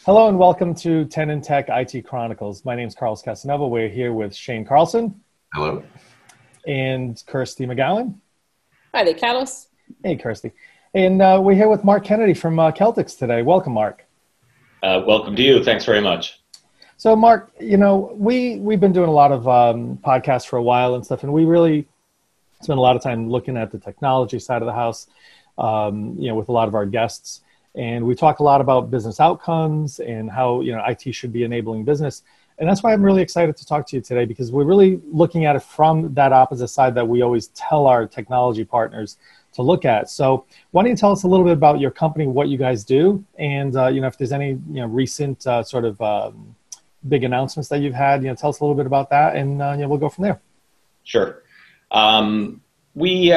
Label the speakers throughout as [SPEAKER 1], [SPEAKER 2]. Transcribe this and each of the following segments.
[SPEAKER 1] Hello and welcome to 10 inTech IT Chronicles. My name is Carlos Casanova. We're here with Shane Carlson.
[SPEAKER 2] Hello.
[SPEAKER 1] And Kirsty McGowan.
[SPEAKER 3] Hi there, Carlos.
[SPEAKER 1] Hey, Kirsty. And we're here with Mark Kennedy from Celtx today. Welcome, Mark.
[SPEAKER 4] Welcome to you. Thanks very much.
[SPEAKER 1] So, Mark, you know, we've been doing a lot of podcasts for a while and stuff, and we really spend a lot of time looking at the technology side of the house, with a lot of our guests. And we talk a lot about business outcomes and how, IT should be enabling business. And that's why I'm really excited to talk to you today, because we're really looking at it from that opposite side that we always tell our technology partners to look at. So why don't you tell us a little bit about your company, what you guys do, and, if there's any, recent big announcements that you've had, tell us a little bit about that, and, we'll go from there.
[SPEAKER 4] Sure. We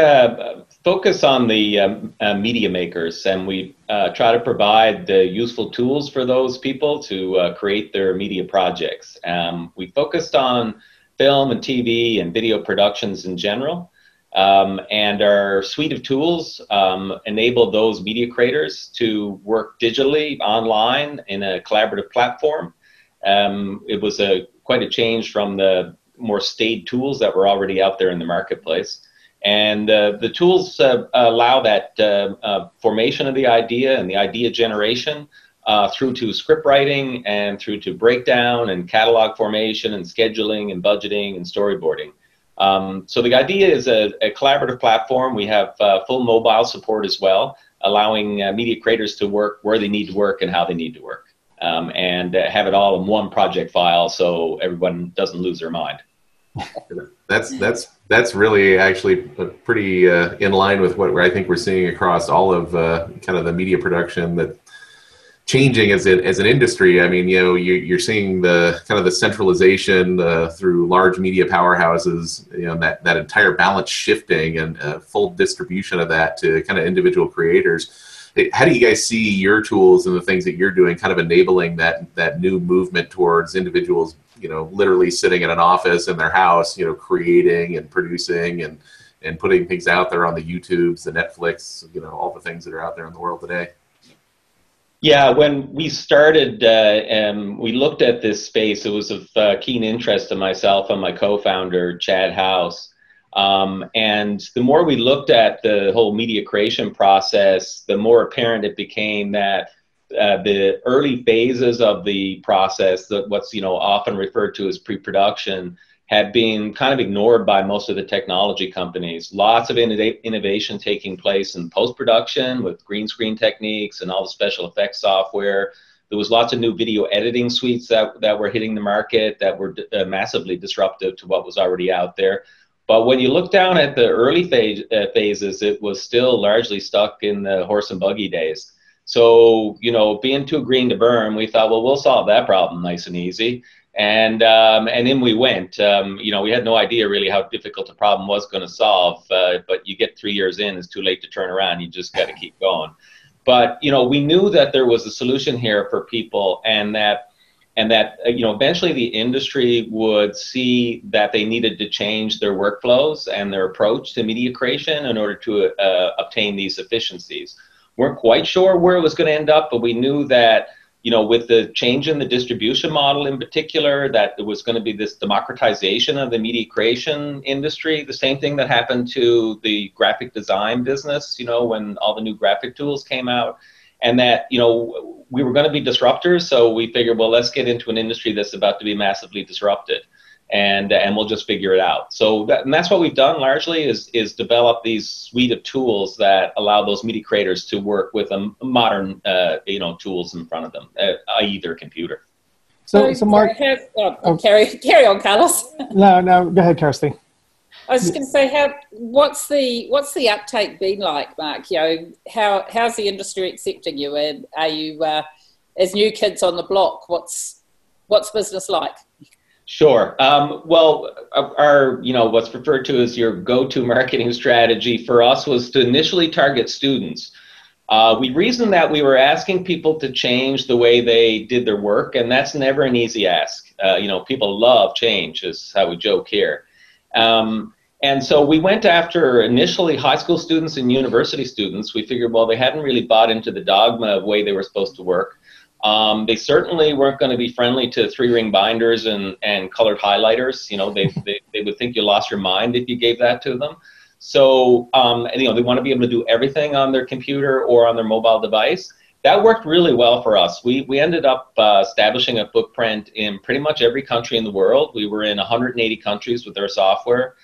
[SPEAKER 4] focus on the media makers, and we try to provide the useful tools for those people to create their media projects. We focused on film and TV and video productions in general, and our suite of tools enable those media creators to work digitally online in a collaborative platform. It was quite a change from the more staid tools that were already out there in the marketplace. And the tools allow that formation of the idea and the idea generation through to script writing and through to breakdown and catalog formation and scheduling and budgeting and storyboarding. So the idea is a collaborative platform. We have full mobile support as well, allowing media creators to work where they need to work and how they need to work, and have it all in one project file so everyone doesn't lose their mind.
[SPEAKER 2] That's really actually pretty in line with what I think we're seeing across all of kind of the media production that changing as an industry. I mean, you're seeing the kind of the centralization through large media powerhouses, that entire balance shifting and full distribution of that to kind of individual creators. How do you guys see your tools and the things that you're doing kind of enabling that new movement towards individuals, literally sitting in an office in their house, creating and producing and putting things out there on the YouTubes, the Netflix, all the things that are out there in the world today?
[SPEAKER 4] Yeah, when we started and we looked at this space, it was of keen interest to myself and my co-founder, Chad House. And the more we looked at the whole media creation process, the more apparent it became that the early phases of the process, what's often referred to as pre-production, had been kind of ignored by most of the technology companies. Lots of innovation taking place in post-production with green screen techniques and all the special effects software. There was lots of new video editing suites that were hitting the market that were massively disruptive to what was already out there. But when you look down at the early phases, it was still largely stuck in the horse and buggy days. So, being too green to burn, we thought, well, we'll solve that problem nice and easy. And in we went. We had no idea really how difficult the problem was going to solve. But you get 3 years in, it's too late to turn around. You just got to keep going. But, we knew that there was a solution here for people, and that eventually the industry would see that they needed to change their workflows and their approach to media creation in order to obtain these efficiencies. Weren't quite sure where it was going to end up, but we knew that, with the change in the distribution model in particular, that there was going to be this democratization of the media creation industry, the same thing that happened to the graphic design business, when all the new graphic tools came out. And that, we were going to be disruptors, so we figured, well, let's get into an industry that's about to be massively disrupted, and we'll just figure it out. So that's what we've done largely is develop these suite of tools that allow those media creators to work with modern, tools in front of them, i.e. their computer.
[SPEAKER 1] So Mark,
[SPEAKER 3] carry on, Carlos.
[SPEAKER 1] No, go ahead, Kirsty.
[SPEAKER 3] I was just going to say, what's the uptake been like, Mark? How's the industry accepting you, and are you as new kids on the block? What's business like?
[SPEAKER 4] Sure. Well, our what's referred to as your go-to marketing strategy for us was to initially target students. We reasoned that we were asking people to change the way they did their work, and that's never an easy ask. People love change, is how we joke here. And so we went after initially high school students and university students. We figured, well, they hadn't really bought into the dogma of the way they were supposed to work. They certainly weren't going to be friendly to 3-ring binders and colored highlighters. You know, they would think you lost your mind if you gave that to them. So, and, you know, they want to be able to do everything on their computer or on their mobile device. That worked really well for us. We ended up establishing a footprint in pretty much every country in the world. We were in 180 countries with our software.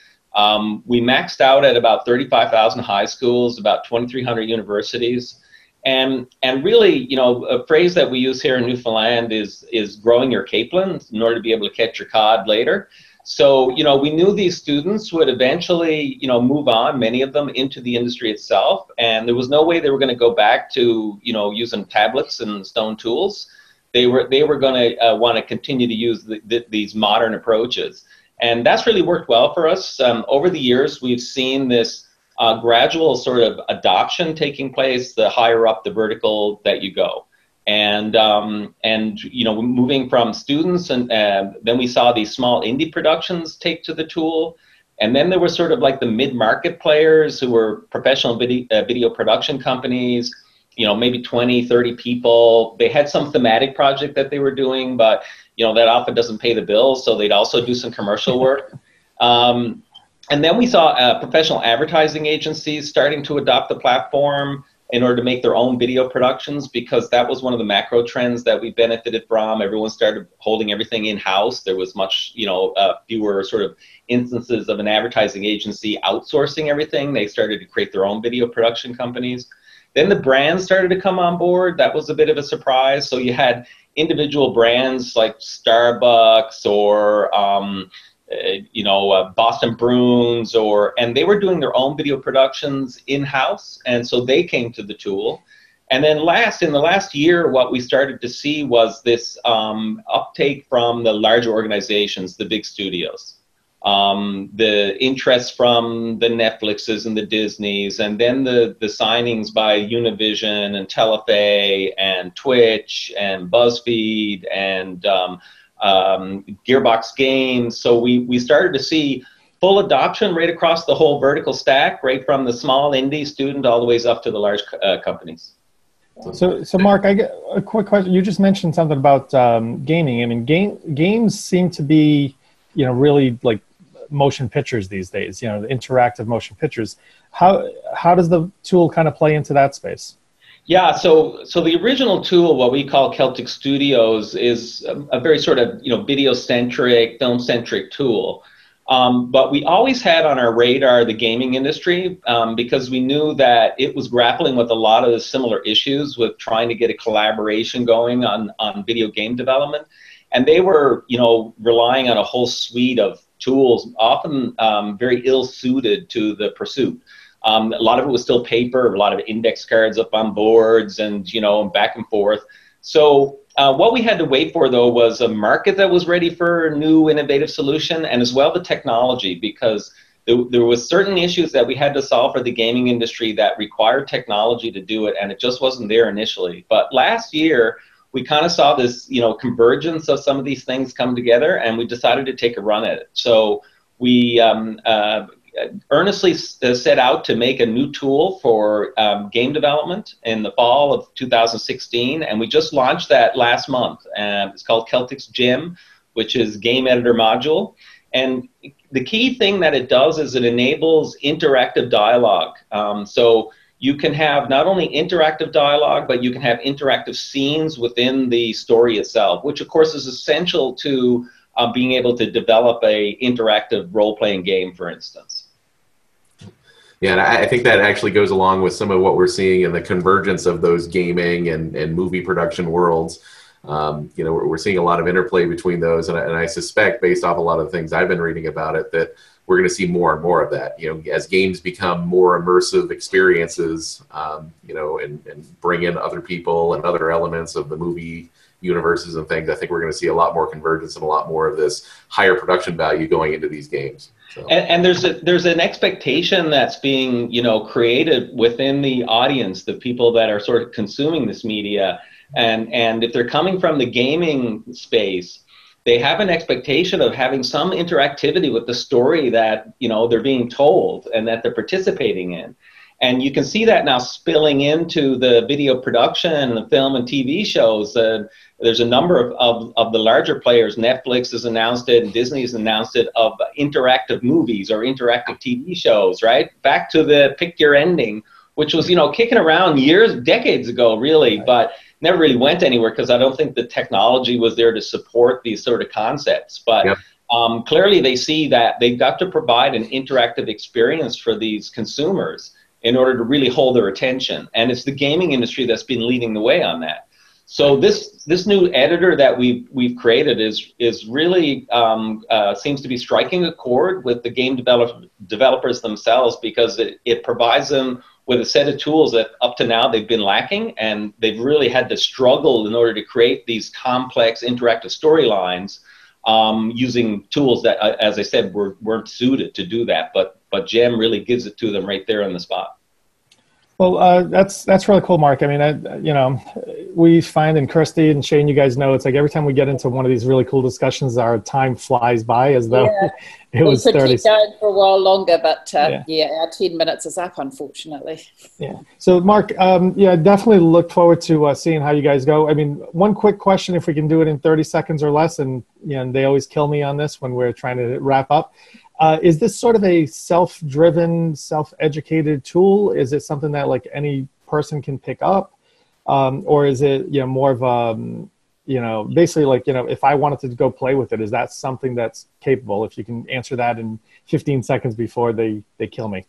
[SPEAKER 4] We maxed out at about 35,000 high schools, about 2,300 universities. And really, you know, a phrase that we use here in Newfoundland is growing your capelin in order to be able to catch your cod later. So, you know, we knew these students would eventually, you know, move on, many of them, into the industry itself. And there was no way they were going to go back to, you know, using tablets and stone tools. They were going to want to continue to use these modern approaches. And that's really worked well for us. Over the years, we've seen this gradual sort of adoption taking place the higher up the vertical that you go. And you know, moving from students, and then we saw these small indie productions take to the tool. And then there were sort of like the mid-market players who were professional video production companies, you know, maybe 20, 30 people. They had some thematic project that they were doing, but, you know, that often doesn't pay the bills, so they'd also do some commercial work. And then we saw professional advertising agencies starting to adopt the platform in order to make their own video productions, because that was one of the macro trends that we benefited from. Everyone started holding everything in-house. There was much, you know, fewer sort of instances of an advertising agency outsourcing everything. They started to create their own video production companies. Then the brands started to come on board. That was a bit of a surprise. So you had individual brands like Starbucks or you know, Boston Bruins, and they were doing their own video productions in-house, and so they came to the tool. And then in the last year, what we started to see was this uptake from the larger organizations, the big studios. The interest from the Netflixes and the Disneys, and then the signings by Univision and Telefe and Twitch and BuzzFeed and Gearbox Games. So we started to see full adoption right across the whole vertical stack, right from the small indie student all the way up to the large companies.
[SPEAKER 1] So Mark, I get a quick question. You just mentioned something about gaming. I mean, games seem to be, you know, really like motion pictures these days. You know, the interactive motion pictures. How does the tool kind of play into that space?
[SPEAKER 4] Yeah, so the original tool, what we call Celtx Studios, is a very sort of, you know, video-centric, film-centric tool. But we always had on our radar the gaming industry because we knew that it was grappling with a lot of the similar issues with trying to get a collaboration going on video game development. And they were, you know, relying on a whole suite of tools, often very ill-suited to the pursuit. A lot of it was still paper, a lot of index cards up on boards and, you know, back and forth. So what we had to wait for, though, was a market that was ready for a new innovative solution, and as well the technology, because there was certain issues that we had to solve for the gaming industry that required technology to do it, and it just wasn't there initially. But last year, we kind of saw this, you know, convergence of some of these things come together, and we decided to take a run at it. So we earnestly set out to make a new tool for game development in the fall of 2016, and we just launched that last month. It's called Celtx Gym, which is game editor module. And the key thing that it does is it enables interactive dialogue. So you can have not only interactive dialogue, but you can have interactive scenes within the story itself, which of course is essential to being able to develop a interactive role-playing game, for instance.
[SPEAKER 2] Yeah, and I think that actually goes along with some of what we're seeing in the convergence of those gaming and movie production worlds. You know, we're seeing a lot of interplay between those, and I suspect, based off a lot of the things I've been reading about it, that we're going to see more and more of that. You know, as games become more immersive experiences, you know, and bring in other people and other elements of the movie universes and things, I think we're going to see a lot more convergence and a lot more of this higher production value going into these games. So.
[SPEAKER 4] And there's an expectation that's being, you know, created within the audience, the people that are sort of consuming this media, and if they're coming from the gaming space, they have an expectation of having some interactivity with the story that, you know, they're being told and that they're participating in. And you can see that now spilling into the video production and the film and TV shows. There's a number of the larger players. Netflix has announced it, and Disney has announced it, of interactive movies or interactive TV shows, right? Back to the pick your ending, which was, kicking around decades ago, really, but never really went anywhere because I don't think the technology was there to support these sort of concepts. But yep. Clearly they see that they've got to provide an interactive experience for these consumers in order to really hold their attention. And it's the gaming industry that's been leading the way on that. So this new editor that we've created is really seems to be striking a chord with the game developers themselves, because it provides them with a set of tools that up to now they've been lacking, and they've really had to struggle in order to create these complex interactive storylines using tools that, as I said, weren't suited to do that. But GEM really gives it to them right there on the spot.
[SPEAKER 1] Well, that's really cool, Mark. I mean, we find, and Kirsty and Shane, you guys know, it's like every time we get into one of these really cool discussions, our time flies by as though it was 30
[SPEAKER 3] seconds. Keep going for a while longer, but our 10 minutes is up, unfortunately.
[SPEAKER 1] Yeah. So, Mark, definitely look forward to seeing how you guys go. I mean, one quick question, if we can do it in 30 seconds or less, and they always kill me on this when we're trying to wrap up. Is this sort of a self-driven, self-educated tool? Is it something that like any person can pick up? Or is it, more of basically like, if I wanted to go play with it, is that something that's capable? If you can answer that in 15 seconds before they kill me.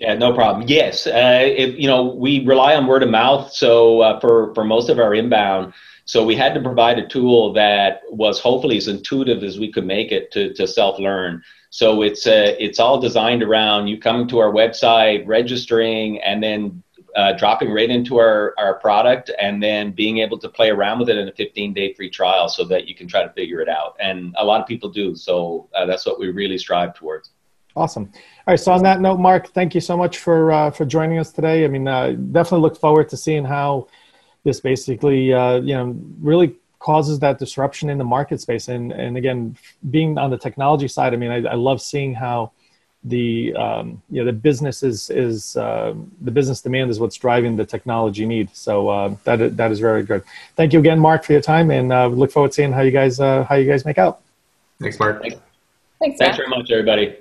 [SPEAKER 4] Yeah, no problem. Yes. We rely on word of mouth. So for most of our inbound, so we had to provide a tool that was hopefully as intuitive as we could make it to self-learn. So it's all designed around you coming to our website, registering, and then dropping right into our product, and then being able to play around with it in a 15-day free trial so that you can try to figure it out. And a lot of people do. So that's what we really strive towards.
[SPEAKER 1] Awesome. All right. So on that note, Mark, thank you so much for joining us today. I mean, definitely look forward to seeing how this basically, really causes that disruption in the market space. And again, being on the technology side, I mean, I love seeing how the business the business demand is what's driving the technology need. So that is very good. Thank you again, Mark, for your time, and look forward to seeing how you guys make out.
[SPEAKER 2] Thanks, Mark.
[SPEAKER 3] Thanks
[SPEAKER 4] very much, everybody.